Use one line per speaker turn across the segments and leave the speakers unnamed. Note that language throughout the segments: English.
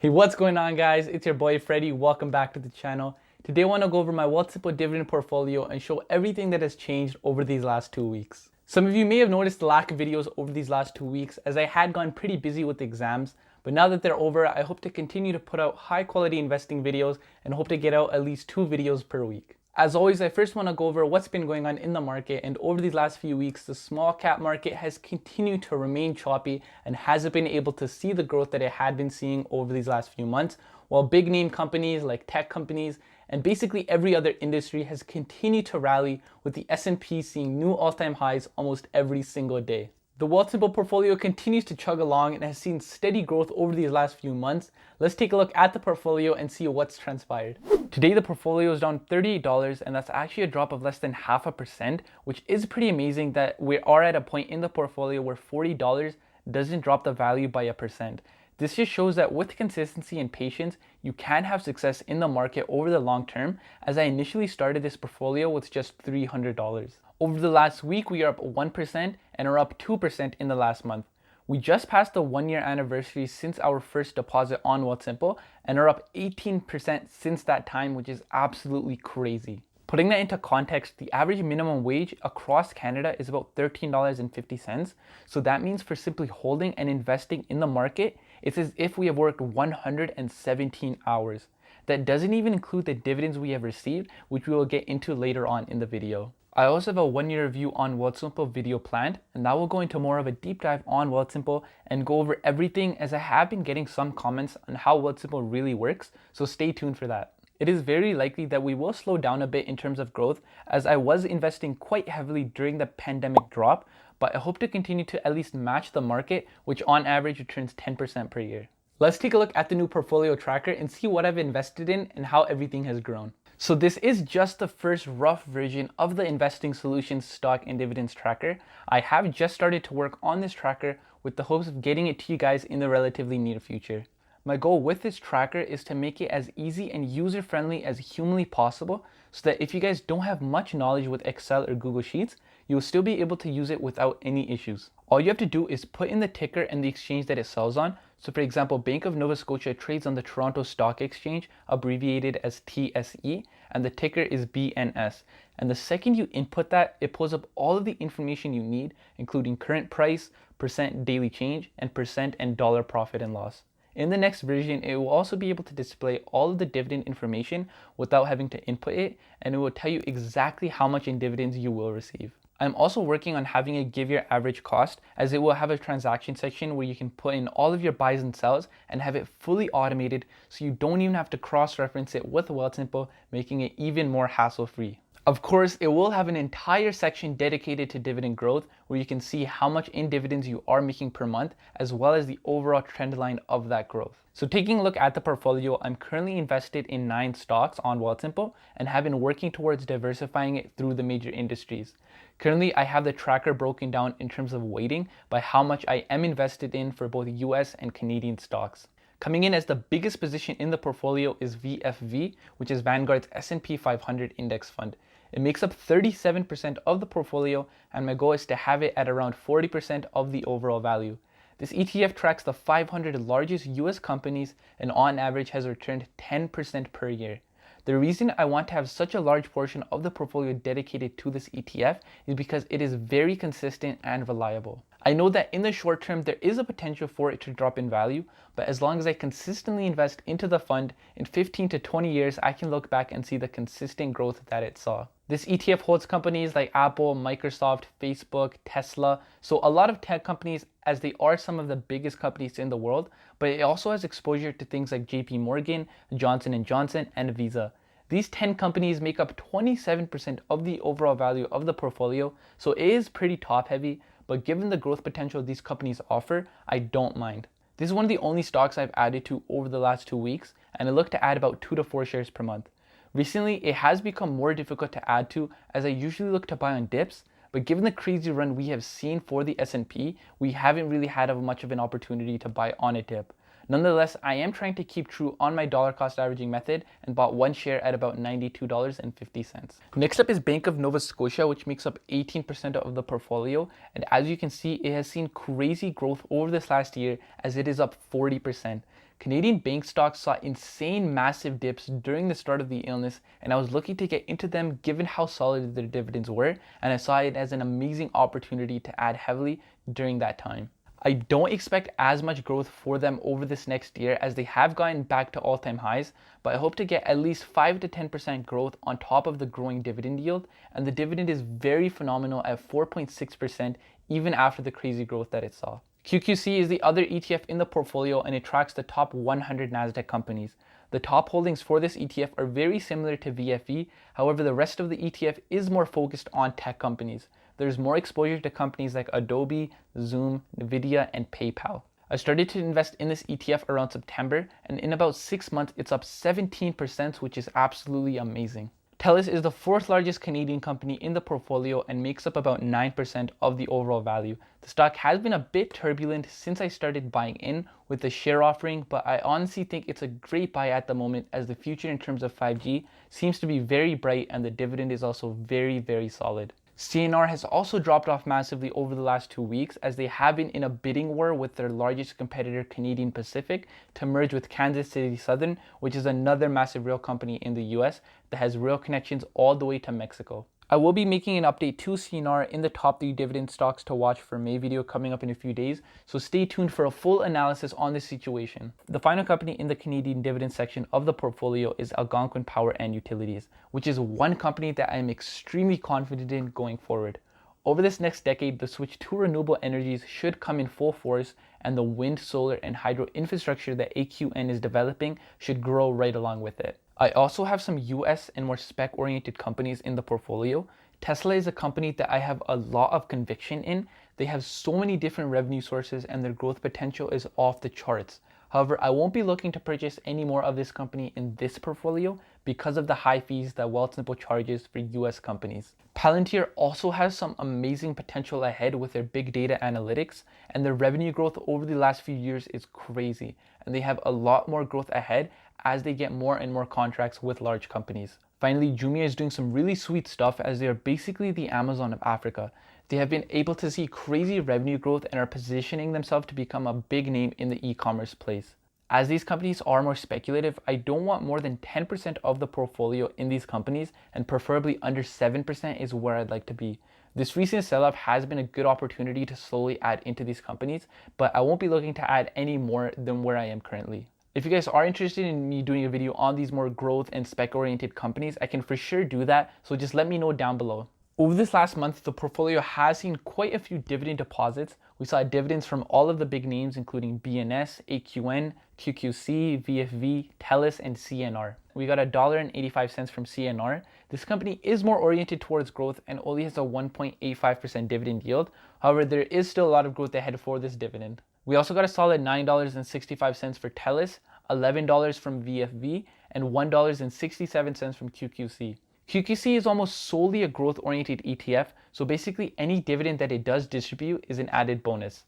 Hey, what's going on, guys? It's your boy Freddy. Welcome back to the channel. Today I want to go over my WealthSimple dividend portfolio and show everything that has changed over these last 2 weeks. Some of you may have noticed the lack of videos over these last 2 weeks as I had gone pretty busy with exams, but now that they're over, I hope to continue to put out high quality investing videos and hope to get out at least 2 videos per week. As always, I first want to go over what's been going on in the market, and over these last few weeks, the small cap market has continued to remain choppy and hasn't been able to see the growth that it had been seeing over these last few months, while big name companies like tech companies and basically every other industry has continued to rally, with the S&P seeing new all-time highs almost every single day. The WealthSimple portfolio continues to chug along and has seen steady growth over these last few months. Let's take a look at the portfolio and see what's transpired. Today the portfolio is down $38, and that's actually a drop of less than 0.5%, which is pretty amazing that we are at a point in the portfolio where $40 doesn't drop the value by 1%. This just shows that with consistency and patience, you can have success in the market over the long term, as I initially started this portfolio with just $300. Over the last week, we are up 1% and are up 2% in the last month. We just passed the 1-year anniversary since our first deposit on WealthSimple and are up 18% since that time, which is absolutely crazy. Putting that into context, the average minimum wage across Canada is about $13.50. So that means for simply holding and investing in the market, it's as if we have worked 117 hours. That doesn't even include the dividends we have received, which we will get into later on in the video. I also have a 1-year review on WealthSimple video planned, and that will go into more of a deep dive on WealthSimple and go over everything, as I have been getting some comments on how WealthSimple really works, so stay tuned for that. It is very likely that we will slow down a bit in terms of growth, as I was investing quite heavily during the pandemic drop, but I hope to continue to at least match the market, which on average returns 10% per year. Let's take a look at the new portfolio tracker and see what I've invested in and how everything has grown. So this is just the first rough version of the Investing Solutions Stock and Dividends Tracker. I have just started to work on this tracker with the hopes of getting it to you guys in the relatively near future. My goal with this tracker is to make it as easy and user-friendly as humanly possible, so that if you guys don't have much knowledge with Excel or Google Sheets, you'll still be able to use it without any issues. All you have to do is put in the ticker and the exchange that it sells on. So for example, Bank of Nova Scotia trades on the Toronto Stock Exchange, abbreviated as TSE, and the ticker is BNS. And the second you input that, it pulls up all of the information you need, including current price, percent daily change, and percent and dollar profit and loss. In the next version, it will also be able to display all of the dividend information without having to input it, and it will tell you exactly how much in dividends you will receive. I'm also working on having it give your average cost, as it will have a transaction section where you can put in all of your buys and sells and have it fully automated, so you don't even have to cross-reference it with WealthSimple, making it even more hassle-free. Of course, it will have an entire section dedicated to dividend growth, where you can see how much in dividends you are making per month, as well as the overall trend line of that growth. So taking a look at the portfolio, I'm currently invested in 9 stocks on WealthSimple and have been working towards diversifying it through the major industries. Currently, I have the tracker broken down in terms of weighting by how much I am invested in for both US and Canadian stocks. Coming in as the biggest position in the portfolio is VFV, which is Vanguard's S&P 500 index fund. It makes up 37% of the portfolio, and my goal is to have it at around 40% of the overall value. This ETF tracks the 500 largest US companies and on average has returned 10% per year. The reason I want to have such a large portion of the portfolio dedicated to this ETF is because it is very consistent and reliable. I know that in the short term there is a potential for it to drop in value, but as long as I consistently invest into the fund, in 15 to 20 years I can look back and see the consistent growth that it saw. This ETF holds companies like Apple, Microsoft, Facebook, Tesla, so a lot of tech companies, as they are some of the biggest companies in the world, but it also has exposure to things like JP Morgan, Johnson & Johnson, and Visa. These 10 companies make up 27% of the overall value of the portfolio, so it is pretty top heavy, but given the growth potential these companies offer, I don't mind. This is one of the only stocks I've added to over the last 2 weeks, and I look to add about 2 to 4 shares per month. Recently, it has become more difficult to add to, as I usually look to buy on dips, but given the crazy run we have seen for the S&P, we haven't really had much of an opportunity to buy on a dip. Nonetheless, I am trying to keep true on my dollar cost averaging method and bought 1 share at about $92.50. Next up is Bank of Nova Scotia, which makes up 18% of the portfolio. And as you can see, it has seen crazy growth over this last year, as it is up 40%. Canadian bank stocks saw insane massive dips during the start of the illness, and I was looking to get into them given how solid their dividends were, and I saw it as an amazing opportunity to add heavily during that time. I don't expect as much growth for them over this next year as they have gotten back to all-time highs, but I hope to get at least 5 to 10% growth on top of the growing dividend yield, and the dividend is very phenomenal at 4.6% even after the crazy growth that it saw. QQC is the other ETF in the portfolio, and it tracks the top 100 Nasdaq companies. The top holdings for this ETF are very similar to VFE, however the rest of the ETF is more focused on tech companies. There's more exposure to companies like Adobe, Zoom, Nvidia, and PayPal. I started to invest in this ETF around September, and in about 6 months it's up 17%, which is absolutely amazing. Telus is the fourth largest Canadian company in the portfolio and makes up about 9% of the overall value. The stock has been a bit turbulent since I started buying in with the share offering, but I honestly think it's a great buy at the moment as the future in terms of 5G seems to be very bright and the dividend is also very, very solid. CNR has also dropped off massively over the last 2 weeks as they have been in a bidding war with their largest competitor Canadian Pacific to merge with Kansas City Southern, which is another massive rail company in the US that has rail connections all the way to Mexico. I will be making an update to CNR in the top 3 dividend stocks to watch for May video coming up in a few days, so stay tuned for a full analysis on this situation. The final company in the Canadian dividend section of the portfolio is Algonquin Power and Utilities, which is one company that I am extremely confident in going forward. Over this next decade, the switch to renewable energies should come in full force, and the wind, solar, and hydro infrastructure that AQN is developing should grow right along with it. I also have some US and more spec-oriented companies in the portfolio. Tesla is a company that I have a lot of conviction in. They have so many different revenue sources and their growth potential is off the charts. However, I won't be looking to purchase any more of this company in this portfolio because of the high fees that WealthSimple charges for US companies. Palantir also has some amazing potential ahead with their big data analytics, and their revenue growth over the last few years is crazy, and they have a lot more growth ahead as they get more and more contracts with large companies. Finally, Jumia is doing some really sweet stuff as they are basically the Amazon of Africa. They have been able to see crazy revenue growth and are positioning themselves to become a big name in the e-commerce place. As these companies are more speculative, I don't want more than 10% of the portfolio in these companies, and preferably under 7% is where I'd like to be. This recent sell-off has been a good opportunity to slowly add into these companies, but I won't be looking to add any more than where I am currently. If you guys are interested in me doing a video on these more growth and spec-oriented companies, I can for sure do that, so just let me know down below. Over this last month, the portfolio has seen quite a few dividend deposits. We saw dividends from all of the big names, including BNS, AQN, QQC, VFV, Telus, and CNR. We got $1.85 from CNR. This company is more oriented towards growth and only has a 1.85% dividend yield. However, there is still a lot of growth ahead for this dividend. We also got a solid $9.65 for Telus, $11 from VFV, and $1.67 from QQC. QQC is almost solely a growth-oriented ETF, so basically any dividend that it does distribute is an added bonus.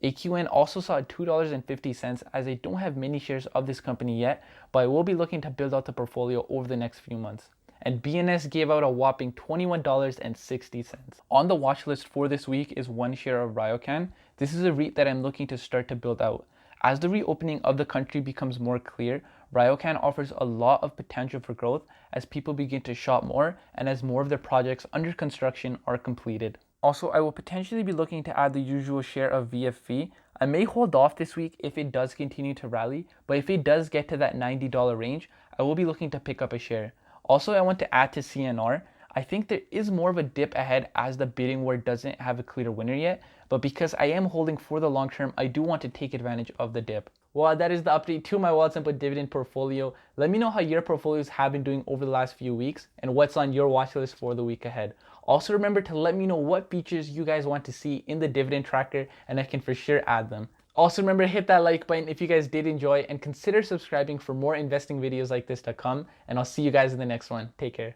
AQN also saw $2.50 as I don't have many shares of this company yet, but I will be looking to build out the portfolio over the next few months. And BNS gave out a whopping $21.60. On the watch list for this week is one share of Ryocan. This is a REIT that I'm looking to start to build out. As the reopening of the country becomes more clear, Ryocan offers a lot of potential for growth as people begin to shop more and as more of their projects under construction are completed. Also, I will potentially be looking to add the usual share of VFV. I may hold off this week if it does continue to rally, but if it does get to that $90 range, I will be looking to pick up a share. Also, I want to add to CNR. I think there is more of a dip ahead as the bidding war doesn't have a clear winner yet, but because I am holding for the long term, I do want to take advantage of the dip. Well, that is the update to my WealthSimple dividend portfolio. Let me know how your portfolios have been doing over the last few weeks and what's on your watch list for the week ahead. Also remember to let me know what features you guys want to see in the dividend tracker and I can for sure add them. Also remember to hit that like button if you guys did enjoy and consider subscribing for more investing videos like this to come, and I'll see you guys in the next one. Take care.